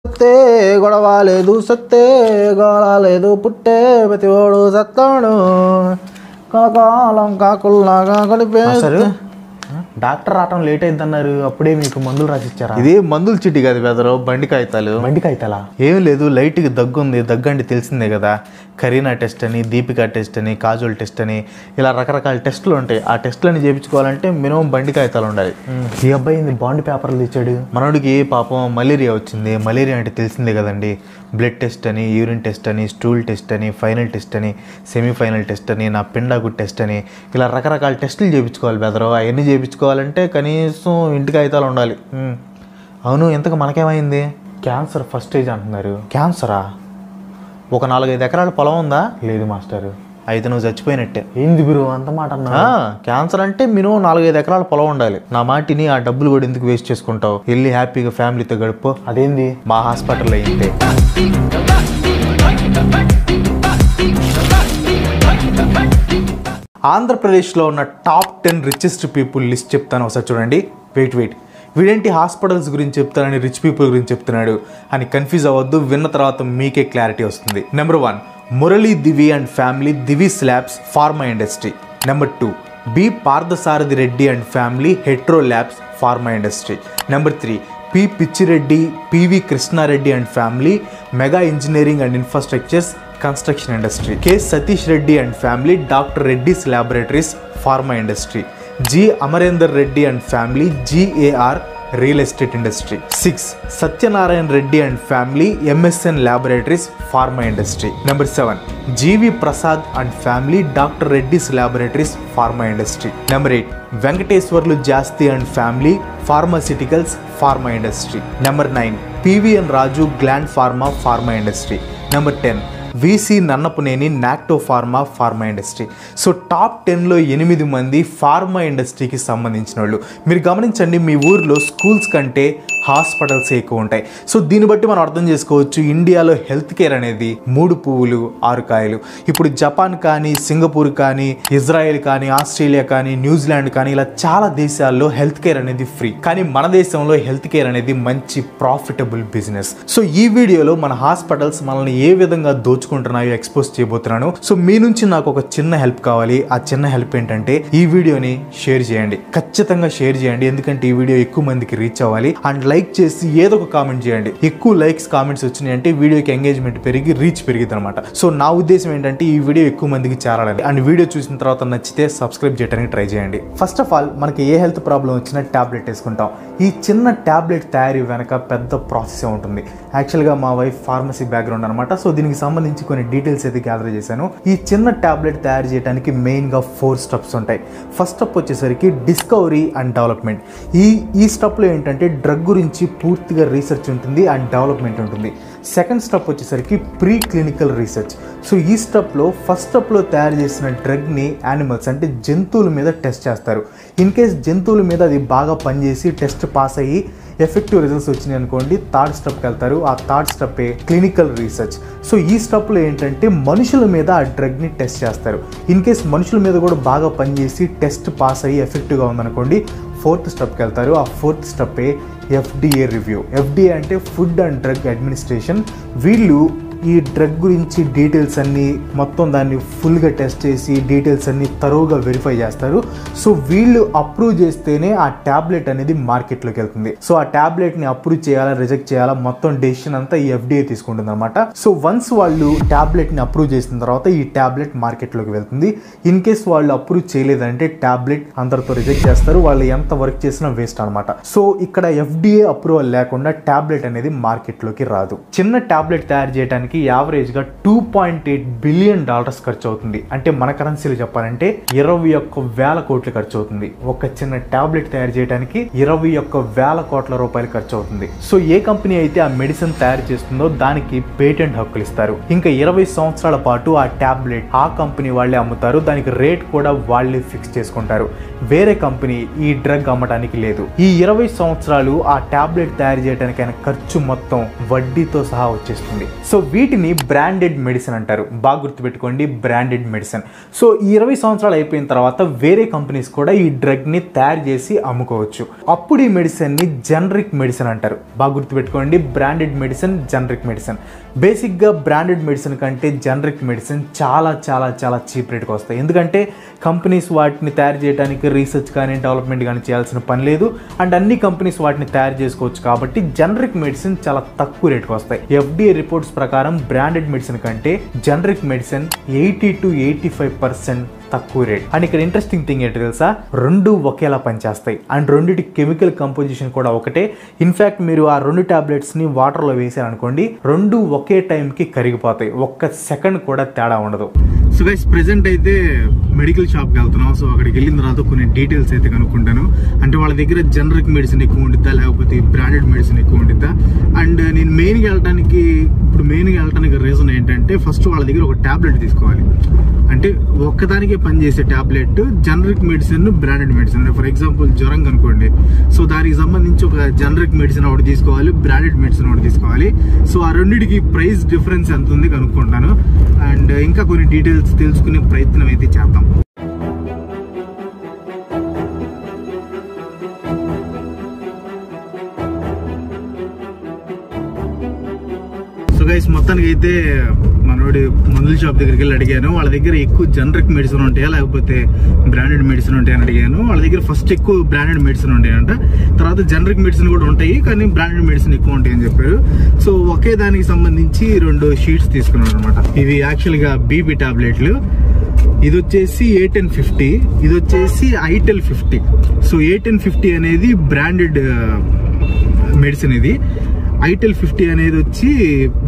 సత్తే గొడవలేదు సత్తే గొడవలేదు పుట్టే ప్రతివాడు సత్తాడు కాలం కాకుల్లాగా గడిపేస్తారు. డాక్టర్ రావటం లేట్ అయిందన్నారు, అప్పుడే మీకు మందులు రాసిచ్చారా? ఇది మందులు చిట్టి కాదు బెదరు, బండి కాగితాలు. బండి కాగితాలా? ఏం లేదు, లైట్గా దగ్గు ఉంది. దగ్గు అంటే తెలిసిందే కదా, కరీనా టెస్ట్ అని, దీపికా టెస్ట్ అని, కాజోల్ టెస్ట్ అని, ఇలా రకరకాల టెస్టులు ఉంటాయి. ఆ టెస్టులని చేయించుకోవాలంటే మినిమం బండి కాగితాలు ఉండాలి. ఈ అబ్బాయి బాండ్ పేపర్లు ఇచ్చాడు. మనోడికి పాపం మలేరియా వచ్చింది. మలేరియా అంటే తెలిసిందే కదండి, బ్లడ్ టెస్ట్ అని, యూరిన్ టెస్ట్ అని, స్టూల్ టెస్ట్ అని, ఫైనల్ టెస్ట్ అని, సెమీఫైనల్ టెస్ట్ అని, నా పిండాకు టెస్ట్ అని, ఇలా రకరకాల టెస్టులు చేయించుకోవాలి బెదరు. అవన్నీ చేయించుకోవాలంటే కనీసం ఇంటికి కాగితాలు ఉండాలి. అవును, ఇంతకు మనకేమైంది? క్యాన్సర్ ఫస్ట్ స్టేజ్ అంటున్నారు. క్యాన్సరా? ఒక 4-5 ఎకరాల పొలం ఉందా? లేదు మాస్టర్. అయితే నువ్వు చచ్చిపోయినట్టే. ఏంది గురు అంత మాట అన్నా? క్యాన్సర్ అంటే మినిమం 4-5 ఎకరాల పొలం ఉండాలి. నా మాటిని ఆ డబ్బులు కూడా ఎందుకు వేస్ట్ చేసుకుంటావు? వెళ్ళి హ్యాపీగా ఫ్యామిలీతో గడుపు. అదేంది? మా హాస్పిటల్లో అయిందే. ఆంధ్రప్రదేశ్లో ఉన్న టాప్ 10 రిచెస్ట్ పీపుల్ లిస్ట్ చెప్తాను, ఒకసారి చూడండి. వెయిట్ వీడేంటి హాస్పిటల్స్ గురించి చెప్తానని రిచ్ పీపుల్ గురించి చెప్తున్నాడు అని కన్ఫ్యూజ్ అవ్వద్దు. విన్న తర్వాత మీకే క్లారిటీ వస్తుంది. Number 1, Murali Divi and family, Divi slabs, pharma industry. Number 2, B Parthasarathi Reddy and family, Hetero labs, pharma industry. Number 3, P Pitchireddy, PV Krishnareddy and family, mega engineering and infrastructures, construction industry. K Satish Reddy and family, doctor Reddy's laboratories, pharma industry. G Amarender Reddy and family, GAR real estate industry. 6, Satyanarayana Reddy and family, MSN laboratories, pharma industry. Number 7, G V Prasad and family, doctor Reddy's laboratories, pharma industry. Number 8, Venkateswarlu Jasti and family, pharmaceuticals, pharma industry. Number 9, PVN Raju Gland pharma, pharma industry. Number 10, VC Nannapaneni, నాక్టో pharma, pharma industry. So top 10లో 8 మంది pharma ఇండస్ట్రీకి సంబంధించిన వాళ్ళు. మీరు గమనించండి, మీ ఊర్లో schools కంటే హాస్పిటల్స్ ఎక్కువ ఉంటాయి. సో దీన్ని బట్టి మనం అర్థం చేసుకోవచ్చు, ఇండియాలో హెల్త్ కేర్ అనేది 3 పువ్వులు 6 కాయలు. ఇప్పుడు జపాన్ కానీ, సింగపూర్ కానీ, ఇజ్రాయెల్ కానీ, ఆస్ట్రేలియా కానీ, న్యూజిలాండ్ కానీ, ఇలా చాలా దేశాల్లో హెల్త్ కేర్ అనేది ఫ్రీ. కానీ మన దేశంలో హెల్త్ కేర్ అనేది మంచి ప్రాఫిటబుల్ బిజినెస్. సో ఈ వీడియోలో మన హాస్పిటల్స్ మనల్ని ఏ విధంగా దోచుకుంటున్నాయో ఎక్స్పోజ్ చేయబోతున్నాను. సో మీ నుంచి నాకు ఒక చిన్న హెల్ప్ కావాలి. ఆ చిన్న హెల్ప్ ఏంటంటే ఈ వీడియోని షేర్ చేయండి, ఖచ్చితంగా షేర్ చేయండి. ఎందుకంటే ఈ వీడియో ఎక్కువ మందికి రీచ్ అవ్వాలి. అండ్ లైక్ చేసి ఏదో ఒక కామెంట్ చేయండి. ఎక్కువ లైక్స్, కామెంట్స్ వచ్చినాయి అంటే వీడియోకి ఎంగేజ్మెంట్ పెరిగి రీచ్ పెరిగింది అనమాట. సో నా ఉద్దేశం ఏంటంటే ఈ వీడియో ఎక్కువ మందికి చేరాలని. అండ్ వీడియో చూసిన తర్వాత నచ్చితే సబ్స్క్రైబ్ చేయడానికి ట్రై చేయండి. ఫస్ట్ ఆఫ్ ఆల్, మనకి ఏ హెల్త్ ప్రాబ్లం వచ్చినా ట్యాబ్లెట్ వేసుకుంటాం. ఈ చిన్న ట్యాబ్లెట్ తయారీ వెనక పెద్ద ప్రాసెస్ ఉంటుంది. యాక్చువల్గా మా వైఫ్ ఫార్మసీ బ్యాక్గ్రౌండ్ అనమాట. సో దీనికి సంబంధించి కొన్ని డీటెయిల్స్ అయితే గ్యాదర్ చేశాను. ఈ చిన్న ట్యాబ్లెట్ తయారు చేయడానికి మెయిన్గా 4 స్టెప్స్ ఉంటాయి. ఫస్ట్ స్టెప్ వచ్చేసరికి డిస్కవరీ అండ్ డెవలప్మెంట్. ఈ స్టెప్లో ఏంటంటే డ్రగ్ గురించి పూర్తిగా రీసెర్చ్ ఉంటుంది అండ్ డెవలప్మెంట్ ఉంటుంది. సెకండ్ స్టెప్ వచ్చేసరికి ప్రీ క్లినికల్ రీసెర్చ్. సో ఈ స్టెప్లో ఫస్ట్ స్టెప్లో తయారు చేసిన డ్రగ్ని యానిమల్స్ అంటే జంతువుల మీద టెస్ట్ చేస్తారు. ఇన్ కేస్ జంతువుల మీద అది బాగా పనిచేసి టెస్ట్ పాస్ అయ్యి ఎఫెక్టివ్ రిజల్ట్స్ వచ్చినాయి అనుకోండి, థర్డ్ స్టెప్కి వెళ్తారు. ఆ థర్డ్ స్టెప్పే క్లినికల్ రీసెర్చ్. సో ఈ స్టెప్లో ఏంటంటే మనుషుల మీద ఆ డ్రగ్ని టెస్ట్ చేస్తారు. ఇన్ కేస్ మనుషుల మీద కూడా బాగా పనిచేసి టెస్ట్ పాస్ అయ్యి ఎఫెక్టివ్గా ఉందనుకోండి, ఫోర్త్ స్టెప్కి వెళ్తారు. ఆ ఫోర్త్ స్టెప్పే FDA రివ్యూ. FDA అంటే ఫుడ్ అండ్ డ్రగ్ అడ్మినిస్ట్రేషన్. వీళ్ళు ఈ డ్రగ్ గురించి డీటెయిల్స్ అన్నీ మొత్తం దాన్ని ఫుల్గా టెస్ట్ చేసి డీటెయిల్స్ అన్నీ తరోగా వెరిఫై చేస్తారు. సో వీళ్ళు అప్రూవ్ చేస్తేనే ఆ ట్యాబ్లెట్ అనేది మార్కెట్లోకి వెళ్తుంది. సో ఆ ట్యాబ్లెట్ని అప్రూవ్ చేయాలా, రిజెక్ట్ చేయాలా, మొత్తం డెసిషన్ అంతా ఈ FDA తీసుకుంటుంది అనమాట. సో వన్స్ వాళ్ళు ట్యాబ్లెట్ని అప్రూవ్ చేసిన తర్వాత ఈ ట్యాబ్లెట్ మార్కెట్లోకి వెళ్తుంది. ఇన్ కేస్ వాళ్ళు అప్రూవ్ చేయలేదంటే ట్యాబ్లెట్ అందరితో రిజెక్ట్ చేస్తారు. వాళ్ళు ఎంత వర్క్ చేసినా వేస్ట్ అనమాట. సో ఇక్కడ FDA అప్రూవల్ లేకుండా ట్యాబ్లెట్ అనేది మార్కెట్లోకి రాదు. చిన్న ట్యాబ్లెట్ తయారు చేయడానికి యావరేజ్గా $2.8 బిలియన్ ఖర్చు అవుతుంది. అంటే మన కరెన్సీలో చెప్పాలంటే 21,000 కోట్లు ఖర్చు అవుతుంది. ఒక చిన్న ట్యాబ్లెట్ తయారు చేయడానికి 21,000 కోట్ల రూపాయలు ఖర్చు అవుతుంది. సో ఏ కంపెనీ అయితే ఆ మెడిసిన్ తయారు చేస్తుందో దానికి పేటెంట్ హక్కులు ఇస్తారు. ఇంకా 20 సంవత్సరాల పాటు ఆ ట్యాబ్లెట్ ఆ కంపెనీ వాళ్ళే అమ్ముతారు. దానికి రేట్ కూడా వాళ్ళే ఫిక్స్ చేసుకుంటారు. వేరే కంపెనీ ఈ డ్రగ్ అమ్మటానికి లేదు. ఈ 20 సంవత్సరాలు ఆ ట్యాబ్లెట్ తయారు చేయడానికి ఖర్చు మొత్తం వడ్డీతో సహా వచ్చేస్తుంది. సో వీటిని బ్రాండెడ్ మెడిసిన్ అంటారు. బాగా గుర్తుపెట్టుకోండి, బ్రాండెడ్ మెడిసిన్. సో ఈ 20 సంవత్సరాలు అయిపోయిన తర్వాత వేరే కంపెనీస్ కూడా ఈ డ్రగ్ని తయారు చేసి అమ్ముకోవచ్చు. అప్పుడు ఈ మెడిసిన్ని జనరిక్ మెడిసిన్ అంటారు. బాగా గుర్తుపెట్టుకోండి, బ్రాండెడ్ మెడిసిన్, జనరిక్ మెడిసిన్. బేసిక్గా బ్రాండెడ్ మెడిసిన్ కంటే జనరిక్ మెడిసిన్ చాలా చాలా చాలా చీప్ రేట్కి వస్తాయి. ఎందుకంటే కంపెనీస్ వాటిని తయారు చేయడానికి రీసెర్చ్ కానీ డెవలప్మెంట్ కానీ చేయాల్సిన పని లేదు. అండ్ అన్ని కంపెనీస్ వాటిని తయారు చేసుకోవచ్చు. కాబట్టి జనరిక్ మెడిసిన్ చాలా తక్కువ రేట్కి వస్తాయి. FDA రిపోర్ట్స్ ప్రకారం బ్రాండెడ్ మెడిసిన్ కంటే జనరిక్ మెడిసిన్ 80 to 85% తక్కువ రేట్. అండ్ ఇక్కడ ఇంట్రెస్టింగ్ థింగ్ ఏంటి తెలుసా, రెండు ఒకేలా పనిచేస్తాయి. అండ్ రెండిటి కెమికల్ కంపోజిషన్ కూడా ఒకటే. ఇన్ఫ్యాక్ట్ మీరు ఆ 2 టాబ్లెట్స్ని వాటర్లో వేసారనుకోండి, రెండు ఒకే టైంకి కరిగిపోతాయి. ఒక్క సెకండ్ కూడా తేడా ఉండదు. సో గైస్, ప్రెసెంట్ అయితే మెడికల్ షాప్కి వెళ్తున్నాం. సో అక్కడికి వెళ్ళిన తర్వాత కొన్ని డీటెయిల్స్ అయితే కనుక్కుంటాను. అంటే వాళ్ళ దగ్గర జనరిక్ మెడిసిన్ ఎక్కువ ఉండిద్దా లేకపోతే బ్రాండెడ్ మెడిసిన్ ఎక్కువ ఉండిద్దా. అండ్ నేను మెయిన్గా వెళ్ళడానికి రీజన్ ఏంటంటే, ఫస్ట్ వాళ్ళ దగ్గర ఒక టాబ్లెట్ తీసుకోవాలి. అంటే ఒక్కదానికే పనిచేసే tablet generic medicine, branded medicine. For example జ్వరం కనుకోండి, సో దానికి సంబంధించి ఒక జనరిక్ మెడిసిన్ ఒకటి తీసుకోవాలి, బ్రాండెడ్ మెడిసిన్ ఒకటి తీసుకోవాలి. సో ఆ రెండింటికి ప్రైస్ డిఫరెన్స్ ఎంత ఉంది కనుక్కుంటాను. అండ్ ఇంకా కొన్ని డీటెయిల్స్ తెలుసుకునే ప్రయత్నం అయితే చేద్దాం. సో గైస్, మొత్తానికి అయితే మనోడి మందుల షాప్ దగ్గరికి వెళ్ళి అడిగాను. వాళ్ళ దగ్గర ఎక్కువ జనరిక్ మెడిసిన్ ఉంటాయా లేకపోతే బ్రాండెడ్ మెడిసిన్ ఉంటాయని అడిగాను. వాళ్ళ దగ్గర ఫస్ట్ ఎక్కువ బ్రాండెడ్ మెడిసిన్ ఉంటాయంట, తర్వాత జనరిక్ మెడిసిన్ కూడా ఉంటాయి కానీ బ్రాండెడ్ మెడిసిన్ ఎక్కువ ఉంటాయని చెప్పారు. సో ఒకే దానికి సంబంధించి 2 షీట్స్ తీసుకున్నాను అనమాట. ఇవి యాక్చువల్గా బీపీ టాబ్లెట్లు. ఇది వచ్చేసి A1050, ఇది వచ్చేసి I1050. సో A1050 అనేది బ్రాండెడ్ మెడిసిన్, ఇది I1050 అనేది వచ్చి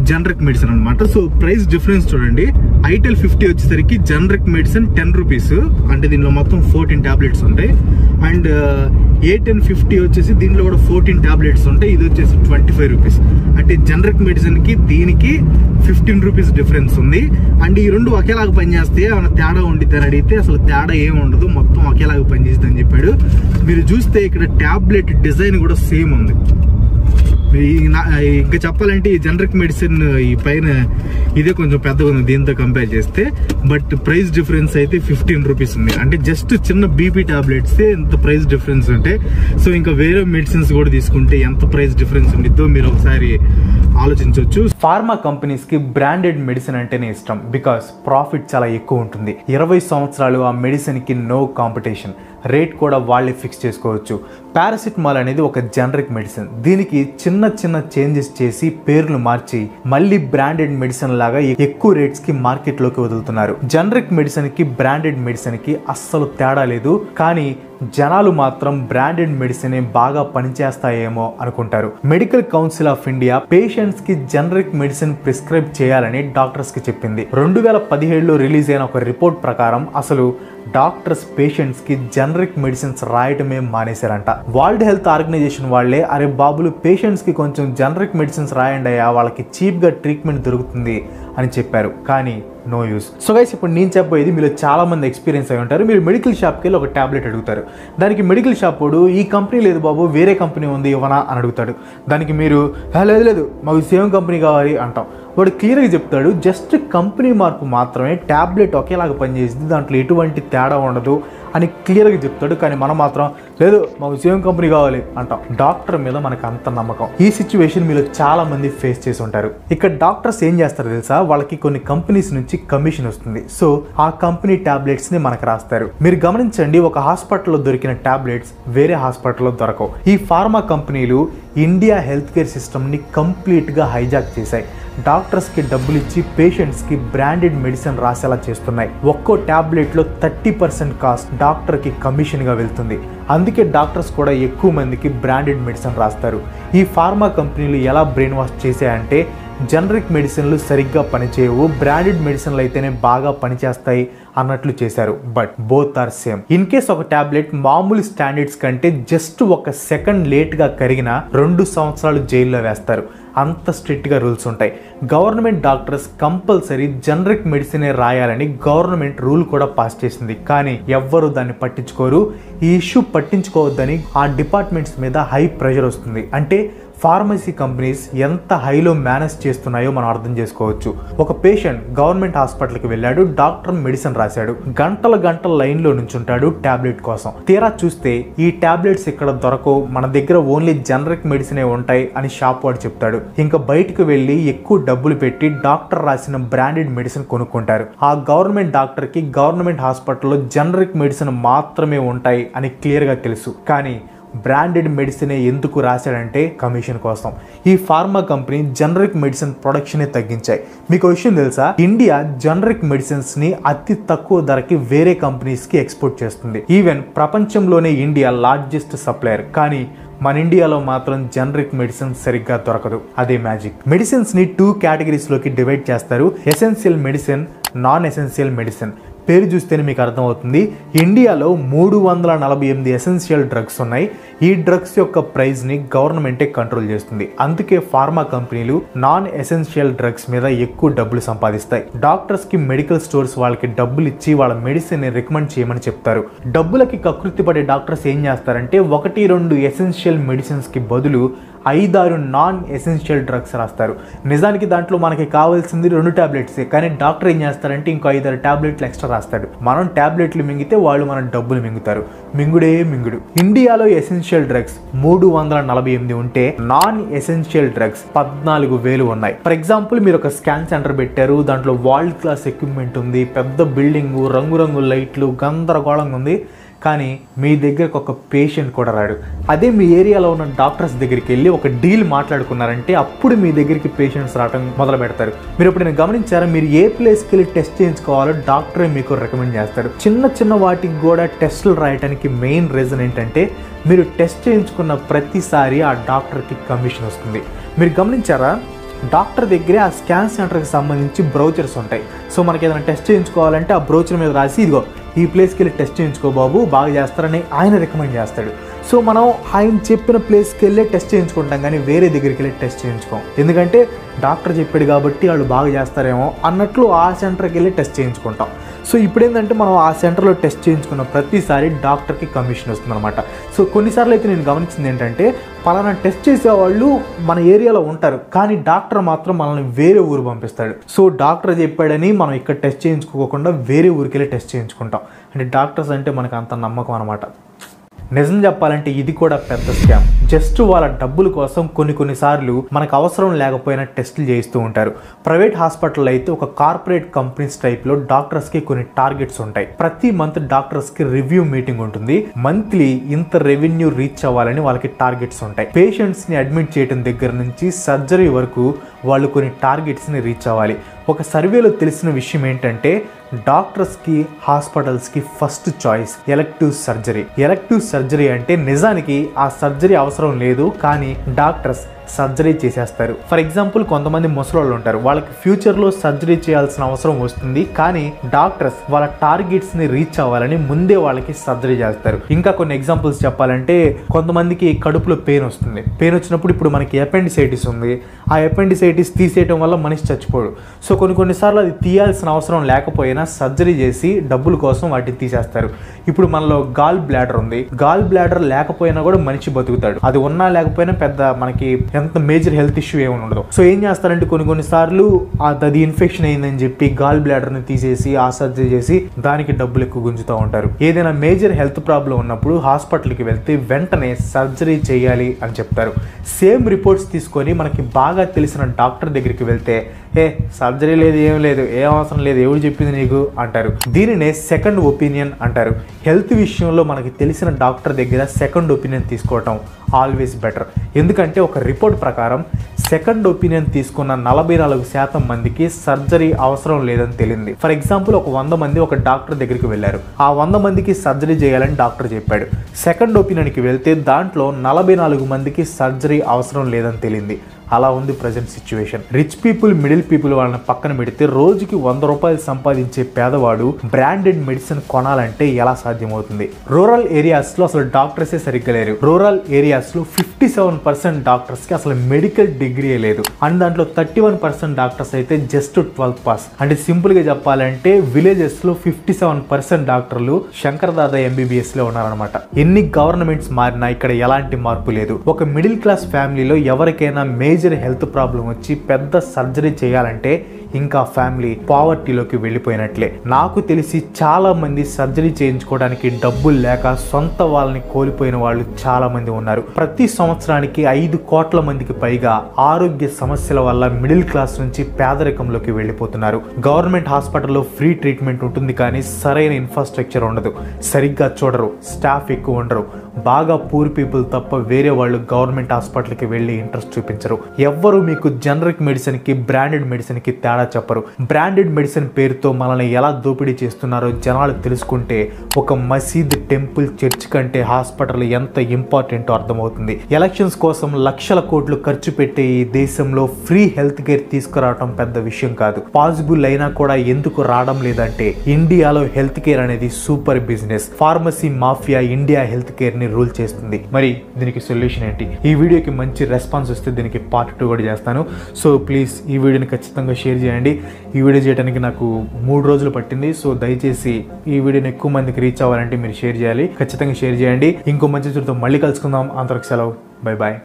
జనరిక్ మెడిసిన్ అనమాట. సో ప్రైస్ డిఫరెన్స్ చూడండి. I1050 వచ్చేసరికి జనరిక్ మెడిసిన్ 10 రూపీస్, అంటే దీనిలో మొత్తం 14 టాబ్లెట్స్ ఉంటాయి. అండ్ A1050 వచ్చేసి దీనిలో కూడా 14 టాబ్లెట్స్ ఉంటాయి. ఇది వచ్చేసి 25 రూపీస్. అంటే జనరిక్ మెడిసిన్ కి దీనికి 15 రూపీస్ డిఫరెన్స్ ఉంది. అండ్ ఈ రెండు ఒకేలాగా పనిచేస్తాయి, ఏమైనా తేడా ఉండిద్దని అడిగితే అసలు తేడా ఏమి ఉండదు, మొత్తం ఒకేలాగా పనిచేస్తుంది అని చెప్పాడు. మీరు చూస్తే ఇక్కడ టాబ్లెట్ డిజైన్ కూడా సేమ్ ఉంది. ఇంకా చెప్పాలంటే ఈ జనరిక్ మెడిసిన్ ఈ పైన ఇదే కొంచెం పెద్దగా ఉంది దీంతో కంపేర్ చేస్తే. బట్ ప్రైస్ డిఫరెన్స్ అయితే 15 రూపీస్ ఉంది. అంటే జస్ట్ చిన్న బీపీ టాబ్లెట్స్ ఎంత ప్రైస్ డిఫరెన్స్ ఉంటే, సో ఇంకా వేరే మెడిసిన్స్ కూడా తీసుకుంటే ఎంత ప్రైస్ డిఫరెన్స్ ఉండిద్దో మీరు ఒకసారి ఆలోచించవచ్చు. ఫార్మా కంపెనీస్ కి బ్రాండెడ్ మెడిసిన్ అంటేనే ఇష్టం. బికాస్ ప్రాఫిట్ చాలా ఎక్కువ ఉంటుంది. 20 సంవత్సరాలు ఆ మెడిసిన్ కి నో కాంపిటీషన్. రేట్ కూడా వాళ్ళే ఫిక్స్ చేసుకోవచ్చు. పారాసిటమాల్ అనేది ఒక జనరిక్ మెడిసిన్. దీనికి చిన్న చిన్న చేంజెస్ చేసి పేర్లు మార్చి మళ్ళీ బ్రాండెడ్ మెడిసిన్ లాగా ఎక్కువ రేట్స్ కి మార్కెట్ లోకి వదులుతున్నారు. జనరిక్ మెడిసిన్ కి బ్రాండెడ్ మెడిసిన్ కి అస్సలు తేడా లేదు. కానీ జనాలు మాత్రం బ్రాండెడ్ మెడిసిన్ బాగా పనిచేస్తాయేమో అనుకుంటారు. Medical Council of India patients కి జనరిక్ మెడిసిన్ ప్రిస్క్రైబ్ చేయాలని డాక్టర్స్ కి చెప్పింది. 2017లో రిలీజ్ అయిన ఒక రిపోర్ట్ ప్రకారం అసలు డాక్టర్స్ పేషెంట్స్ కి జనరిక్ మెడిసిన్స్ రాయటమే మానేశారంట. వరల్డ్ హెల్త్ ఆర్గనైజేషన్ వాళ్ళే అరే బాబులు పేషెంట్స్ కి కొంచెం జనరిక్ మెడిసిన్స్ రాయండి అయ్యా, వాళ్ళకి చీప్ గా ట్రీట్మెంట్ దొరుకుతుంది అని చెప్పారు. కానీ నో యూస్. సో గైస్, ఇప్పుడు నేను చెప్పేది మీలో చాలా మంది ఎక్స్పీరియన్స్ అయి ఉంటారు. మీరు మెడికల్ షాప్కి వెళ్ళి ఒక టాబ్లెట్ అడుగుతారు. దానికి మెడికల్ షాప్ వాడు ఈ కంపెనీ లేదు బాబు, వేరే కంపెనీ ఉంది ఇవ్వనా అని అడుగుతాడు. దానికి మీరు లేదు మాకు సేమ్ కంపెనీ కావాలి అంటాం. వాడు క్లియర్గా చెప్తాడు జస్ట్ కంపెనీ మార్పు మాత్రమే, టాబ్లెట్ ఒకేలాగా పనిచేసింది, దాంట్లో ఎటువంటి తేడా ఉండదు అని క్లియర్గా చెప్తాడు. కానీ మనం మాత్రం లేదు మాకు సేమ్ కంపెనీ కావాలి అంటాం. డాక్టర్ మీద మనకు అంత నమ్మకం. ఈ సిచ్యువేషన్ మీరు చాలా మంది ఫేస్ చేసి ఉంటారు. ఇక్కడ డాక్టర్స్ ఏం చేస్తారు తెలుసా, వాళ్ళకి కొన్ని కంపెనీస్ నుంచి కమిషన్ వస్తుంది. సో ఆ కంపెనీ టాబ్లెట్స్ ని మనకు రాస్తారు. మీరు గమనించండి, ఒక హాస్పిటల్లో దొరికిన టాబ్లెట్స్ వేరే హాస్పిటల్లో దొరకవు. ఈ ఫార్మా కంపెనీలు ఇండియా హెల్త్ కేర్ సిస్టమ్ ని కంప్లీట్ గా హైజాక్ చేశాయి. డాక్టర్స్ కి డబ్బులు ఇచ్చి పేషెంట్స్ కి బ్రాండెడ్ మెడిసిన్ రాసేలా చేస్తున్నాయి. ఒక్కో టాబ్లెట్ లో 30% కాస్ట్ డాక్టర్ కి కమిషన్ గా వెళ్తుంది. అందుకే డాక్టర్స్ కూడా ఎక్కువ మందికి బ్రాండెడ్ మెడిసిన్ రాస్తారు. ఈ ఫార్మా కంపెనీలు ఎలా బ్రెయిన్ వాష్ చేశాయంటే, జనరిక్ మెడిసిన్లు సరిగ్గా పనిచేయవు, బ్రాండెడ్ మెడిసిన్లు అయితేనే బాగా పనిచేస్తాయి అన్నట్లు చేశారు. But both are same. In case ఒక టాబ్లెట్ మామూలు స్టాండర్డ్స్ కంటే జస్ట్ 1 సెకండ్ లేట్ గా కరిగిన 2 సంవత్సరాలు జైల్లో వేస్తారు. అంత స్ట్రిక్ట్ గా రూల్స్ ఉంటాయి. గవర్నమెంట్ డాక్టర్స్ కంపల్సరీ జనరిక్ మెడిసినే రాయాలని గవర్నమెంట్ రూల్ కూడా పాస్ చేసింది. కానీ ఎవ్వరూ దాన్ని పట్టించుకోరు. ఈ ఇష్యూ పట్టించుకోవద్దని ఆ డిపార్ట్మెంట్స్ మీద హై ప్రెషర్ వస్తుంది. అంటే ఫార్మసీ కంపెనీస్ ఎంత హైలో మేనేజ్ చేస్తున్నాయో మనం అర్థం చేసుకోవచ్చు. ఒక పేషెంట్ గవర్నమెంట్ హాస్పిటల్కి వెళ్ళాడు, డాక్టర్ మెడిసిన్ రాశాడు, గంటల లైన్లో నుంచుంటాడు టాబ్లెట్ కోసం. తీరా చూస్తే ఈ టాబ్లెట్స్ ఇక్కడ దొరకవు, మన దగ్గర ఓన్లీ జనరిక్ మెడిసినే ఉంటాయి అని షాప్ వాడు చెప్తాడు. ఇంకా బయటకు వెళ్ళి ఎక్కువ డబ్బులు పెట్టి డాక్టర్ రాసిన బ్రాండెడ్ మెడిసిన్ కొనుక్కుంటారు. ఆ గవర్నమెంట్ డాక్టర్ కి గవర్నమెంట్ హాస్పిటల్లో జనరిక్ మెడిసిన్ మాత్రమే ఉంటాయి అని క్లియర్ గా తెలుసు. కానీ బ్రాండెడ్ మెడిసినే ఎందుకు రాశాడంటే కమిషన్ కోసం. ఈ ఫార్మా కంపెనీ జనరిక్ మెడిసిన్ ప్రొడక్షనే తగ్గించాయి. మీకు విషయం తెలుసా, ఇండియా జనరిక్ మెడిసిన్స్ ని అతి తక్కువ ధరకి వేరే కంపెనీస్ కి ఎక్స్పోర్ట్ చేస్తుంది. ఈవెన్ ప్రపంచంలోనే ఇండియా లార్జెస్ట్ సప్లయర్. కానీ మన ఇండియాలో మాత్రం జనరిక్ మెడిసిన్ సరిగ్గా దొరకదు. అదే మ్యాజిక్. మెడిసిన్స్ ని 2 కేటగిరీస్ లోకి డివైడ్ చేస్తారు. Essential medicine, non essential medicine. పేరు చూస్తేనే మీకు అర్థమవుతుంది. ఇండియాలో 348 ఎసెన్షియల్ డ్రగ్స్ ఉన్నాయి. ఈ డ్రగ్స్ యొక్క ప్రైస్ ని గవర్నమెంటే కంట్రోల్ చేస్తుంది. అందుకే ఫార్మా కంపెనీలు నాన్ ఎసెన్షియల్ డ్రగ్స్ మీద ఎక్కువ డబ్బులు సంపాదిస్తాయి. డాక్టర్స్ కి మెడికల్ స్టోర్స్ వాళ్ళకి డబ్బులు ఇచ్చి వాళ్ళ మెడిసిన్ ని రికమెండ్ చేయమని చెప్తారు. డబ్బులకి కకృతి పడే డాక్టర్స్ ఏం చేస్తారంటే 1-2 ఎసెన్షియల్ మెడిసిన్స్ కి బదులు 5-6 నాన్ ఎసెన్షియల్ డ్రగ్స్ రాస్తారు. నిజానికి దాంట్లో మనకి కావాల్సింది 2 టాబ్లెట్సే, కానీ డాక్టర్ ఏం చేస్తారంటే ఇంకో 5-6 టాబ్లెట్లు ఎక్స్ట్రా రాస్తాడు. మనం టాబ్లెట్లు మింగితే వాళ్ళు మన డబ్బులు మింగుతారు. మింగుడే మింగుడు. ఇండియాలో ఎసెన్షియల్ డ్రగ్స్ 348 ఉంటే నాన్ ఎసెన్షియల్ డ్రగ్స్ 14,000 ఉన్నాయి. ఫర్ ఎగ్జాంపుల్, మీరు ఒక స్కాన్ సెంటర్ పెట్టారు, దాంట్లో వరల్డ్ క్లాస్ ఎక్విప్మెంట్ ఉంది, పెద్ద బిల్డింగ్, రంగురంగు లైట్లు, గందరగోళంగా ఉంది, కానీ మీ దగ్గరకు ఒక పేషెంట్ కూడా రాడు. అదే మీ ఏరియాలో ఉన్న డాక్టర్స్ దగ్గరికి వెళ్ళి ఒక డీల్ మాట్లాడుకున్నారంటే అప్పుడు మీ దగ్గరికి పేషెంట్స్ రావడం మొదలు పెడతారు. మీరు ఇప్పుడు నేను గమనించారా, మీరు ఏ ప్లేస్కి వెళ్ళి టెస్ట్ చేయించుకోవాలో డాక్టరే మీకు రికమెండ్ చేస్తాడు. చిన్న వాటికి కూడా టెస్టులు రాయడానికి మెయిన్ రీజన్ ఏంటంటే మీరు టెస్ట్ చేయించుకున్న ప్రతిసారి ఆ డాక్టర్కి కమిషన్ వస్తుంది. మీరు గమనించారా, డాక్టర్ దగ్గరే ఆ స్కాన్ సెంటర్కి సంబంధించి బ్రౌచర్స్ ఉంటాయి. సో మనకి ఏదైనా టెస్ట్ చేయించుకోవాలంటే ఆ బ్రౌచర్ మీద రాసి ఇదిగో ఈ ప్లేస్కి వెళ్ళి టెస్ట్ చేయించుకో బాబు, బాగా చేస్తారని ఆయన రికమెండ్ చేస్తాడు. సో మనం ఆయన చెప్పిన ప్లేస్కి వెళ్ళి టెస్ట్ చేయించుకుంటాం, కానీ వేరే దగ్గరికి వెళ్ళి టెస్ట్ చేయించుకోం. ఎందుకంటే డాక్టర్ చెప్పాడు కాబట్టి వాళ్ళు బాగా చేస్తారేమో అన్నట్లు ఆ సెంటర్కి వెళ్ళి టెస్ట్ చేయించుకుంటాం. సో ఇప్పుడు ఏంటంటే మనం ఆ సెంటర్లో టెస్ట్ చేయించుకున్న ప్రతిసారి డాక్టర్కి కమిషన్ వస్తుంది అనమాట. సో కొన్నిసార్లు అయితే నేను గమనించింది ఏంటంటే పలానా టెస్ట్ చేసేవాళ్ళు మన ఏరియాలో ఉంటారు, కానీ డాక్టర్ మాత్రం మనల్ని వేరే ఊరు పంపిస్తాడు. సో డాక్టర్ చెప్పాడని మనం ఇక్కడ టెస్ట్ చేయించుకోకుండా వేరే ఊరికి వెళ్ళి టెస్ట్ చేయించుకుంటాం. అంటే డాక్టర్స్ అంటే మనకు అంత నమ్మకం అనమాట. నిజం చెప్పాలంటే ఇది కూడా పెద్ద స్కామ్. జస్ట్ వాళ్ళ డబ్బుల కోసం కొన్నిసార్లు మనకు అవసరం లేకపోయినా టెస్టులు చేయిస్తూ ఉంటారు. ప్రైవేట్ హాస్పిటల్ అయితే ఒక కార్పొరేట్ కంపెనీస్ టైప్లో డాక్టర్స్కి కొన్ని టార్గెట్స్ ఉంటాయి. ప్రతి మంత్ డాక్టర్స్కి రివ్యూ మీటింగ్ ఉంటుంది. మంత్లీ ఇంత రెవెన్యూ రీచ్ అవ్వాలని వాళ్ళకి టార్గెట్స్ ఉంటాయి. పేషెంట్స్ని అడ్మిట్ చేయడం దగ్గర నుంచి సర్జరీ వరకు వాళ్ళు కొన్ని టార్గెట్స్ని రీచ్ అవ్వాలి. ఒక సర్వేలో తెలిసిన విషయం ఏంటంటే డాక్టర్స్కి హాస్పిటల్స్కి first choice elective surgery. Elective surgery అంటే నిజానికి ఆ సర్జరీ అవసరం లేదు, కానీ డాక్టర్స్ సర్జరీ చేసేస్తారు. ఫర్ ఎగ్జాంపుల్, కొంతమంది ముసలోళ్ళు ఉంటారు, వాళ్ళకి ఫ్యూచర్లో సర్జరీ చేయాల్సిన అవసరం వస్తుంది, కానీ డాక్టర్స్ వాళ్ళ టార్గెట్స్ని రీచ్ అవ్వాలని ముందే వాళ్ళకి సర్జరీ చేస్తారు. ఇంకా కొన్ని ఎగ్జాంపుల్స్ చెప్పాలంటే కొంతమందికి కడుపులో పెయిన్ వస్తుంది. పెయిన్ వచ్చినప్పుడు ఇప్పుడు మనకి అపెండిసైటిస్ ఉంది. ఆ అపెండిసైటిస్ తీసేయడం వల్ల మనిషి చచ్చిపోడు. సో కొన్నిసార్లు అది తీయాల్సిన అవసరం లేకపోయినా సర్జరీ చేసి డబ్బుల కోసం వాటిని తీసేస్తారు. ఇప్పుడు మనలో గాల్ బ్లాడర్ ఉంది. గాల్ బ్లాడర్ లేకపోయినా కూడా మనిషి బతుకుతాడు. అది ఉన్నా లేకపోయినా పెద్ద మనకి ఎంత మేజర్ హెల్త్ ఇష్యూ ఏమి ఉండదు. సో ఏం చేస్తారంటే కొన్నిసార్లు అది ఇన్ఫెక్షన్ అయిందని చెప్పి గాల్ బ్లాడర్ని తీసేసి ఆ సర్జరీ చేసి దానికి డబ్బులు ఎక్కువ గుంజుతూ ఉంటారు. ఏదైనా మేజర్ హెల్త్ ప్రాబ్లం ఉన్నప్పుడు హాస్పిటల్కి వెళ్తే వెంటనే సర్జరీ చేయాలి అని చెప్తారు. సేమ్ రిపోర్ట్స్ తీసుకొని మనకి బాగా తెలిసిన డాక్టర్ దగ్గరికి వెళ్తే సర్జరీ లేదు, ఏం లేదు, ఏం అవసరం లేదు, ఎవరు చెప్పింది నీకు అంటారు. దీనినే సెకండ్ ఒపీనియన్ అంటారు. హెల్త్ విషయంలో మనకి తెలిసిన డాక్టర్ దగ్గర సెకండ్ ఒపీనియన్ తీసుకోవటం ఆల్వేస్ బెటర్. ఎందుకంటే ఒక రిపోర్ట్ ప్రకారం సెకండ్ ఒపీనియన్ తీసుకున్న 44% మందికి సర్జరీ అవసరం లేదని తెలియంది. ఫర్ ఎగ్జాంపుల్, ఒక 100 మంది ఒక డాక్టర్ దగ్గరికి వెళ్ళారు. ఆ 100 మందికి సర్జరీ చేయాలని డాక్టర్ చెప్పాడు. సెకండ్ ఒపీనియన్కి వెళ్తే దాంట్లో 44 మందికి సర్జరీ అవసరం లేదని తెలియంది. అలా ఉంది present situation. Rich people, middle people వాళ్ళని పక్కన పెడితే రోజుకి 100 రూపాయలు సంపాదించే పేదవాడు బ్రాండెడ్ మెడిసిన్ కొనాలంటే ఎలా సాధ్యమవుతుంది? రూరల్ ఏరియాస్ లో అసలు డాక్టర్సే సరిగ్గా లేరు. రూరల్ ఏరియాస్ లో 50 57% డాక్టర్స్కి అసలు మెడికల్ డిగ్రీ లేదు. అండ్ దాంట్లో 31% డాక్టర్స్ అయితే జస్ట్ 12th పాస్. అంటే సింపుల్గా చెప్పాలంటే విలేజెస్లో 57% డాక్టర్లు శంకర్ దాదా MBBSలో ఉన్నారనమాట. ఎన్ని గవర్నమెంట్స్ మారినా ఇక్కడ ఎలాంటి మార్పు లేదు. ఒక మిడిల్ క్లాస్ ఫ్యామిలీలో ఎవరికైనా మేజర్ హెల్త్ ప్రాబ్లం వచ్చి పెద్ద సర్జరీ చేయాలంటే ఇంకా ఫ్యామిలీ పావర్టీలోకి వెళ్ళిపోయినట్లే. నాకు తెలిసి చాలా మంది సర్జరీ చేయించుకోవడానికి డబ్బులు లేక సొంత వాళ్ళని కోల్పోయిన వాళ్ళు చాలా మంది ఉన్నారు. ప్రతి సంవత్సరానికి 5 కోట్ల మందికి పైగా ఆరోగ్య సమస్యల వల్ల మిడిల్ క్లాస్ నుంచి పేదరికంలోకి వెళ్ళిపోతున్నారు. గవర్నమెంట్ హాస్పిటల్లో ఫ్రీ ట్రీట్మెంట్ ఉంటుంది కానీ సరైన ఇన్ఫ్రాస్ట్రక్చర్ ఉండదు, సరిగ్గా చూడరు, స్టాఫ్ ఎక్కువ ఉండరు. బాగా పూర్ పీపుల్ తప్ప వేరే వాళ్ళు గవర్నమెంట్ హాస్పిటల్కి వెళ్ళి ఇంట్రెస్ట్ చూపించరు. ఎవ్వరు మీకు జనరిక్ మెడిసిన్కి బ్రాండెడ్ మెడిసిన్కి తేడా చెప్పరు. బ్రాండెడ్ మెడిసిన్ పేరుతో మనల్ని ఎలా దోపిడీ చేస్తున్నారో జనాలు తెలుసుకుంటే ఒక మసీద్, టెంపుల్, చర్చ్ కంటే హాస్పిటల్ ఎంత ఇంపార్టెంటో అర్థమవుతుంది. ఎలక్షన్స్ కోసం లక్షల కోట్లు ఖర్చు పెట్టే ఈ దేశంలో ఫ్రీ హెల్త్ కేర్ తీసుకురావడం పెద్ద విషయం కాదు. పాసిబుల్ అయినా కూడా ఎందుకు రావడం లేదంటే ఇండియాలో హెల్త్ కేర్ అనేది super business. Pharmacy mafia India health care ని రూల్ చేస్తుంది. మరి దీనికి సొల్యూషన్ ఏంటి? ఈ వీడియోకి మంచి రెస్పాన్స్ వస్తే దీనికి పార్ట్ 2 కూడా చేస్తాను. సో ప్లీజ్ ఈ వీడియోని ఖచ్చితంగా షేర్ చేయండి. ఈ వీడియో చేయడానికి నాకు 3 రోజులు పట్టింది. సో దయచేసి ఈ వీడియోని ఎక్కువ మందికి రీచ్ అవ్వాలంటే మీరు షేర్ చేయాలి. ఖచ్చితంగా షేర్ చేయండి. ఇంకో మంచి చూడతో మళ్ళీ కలుసుకుందాం. అంతవరకు సెలవు. Bye bye.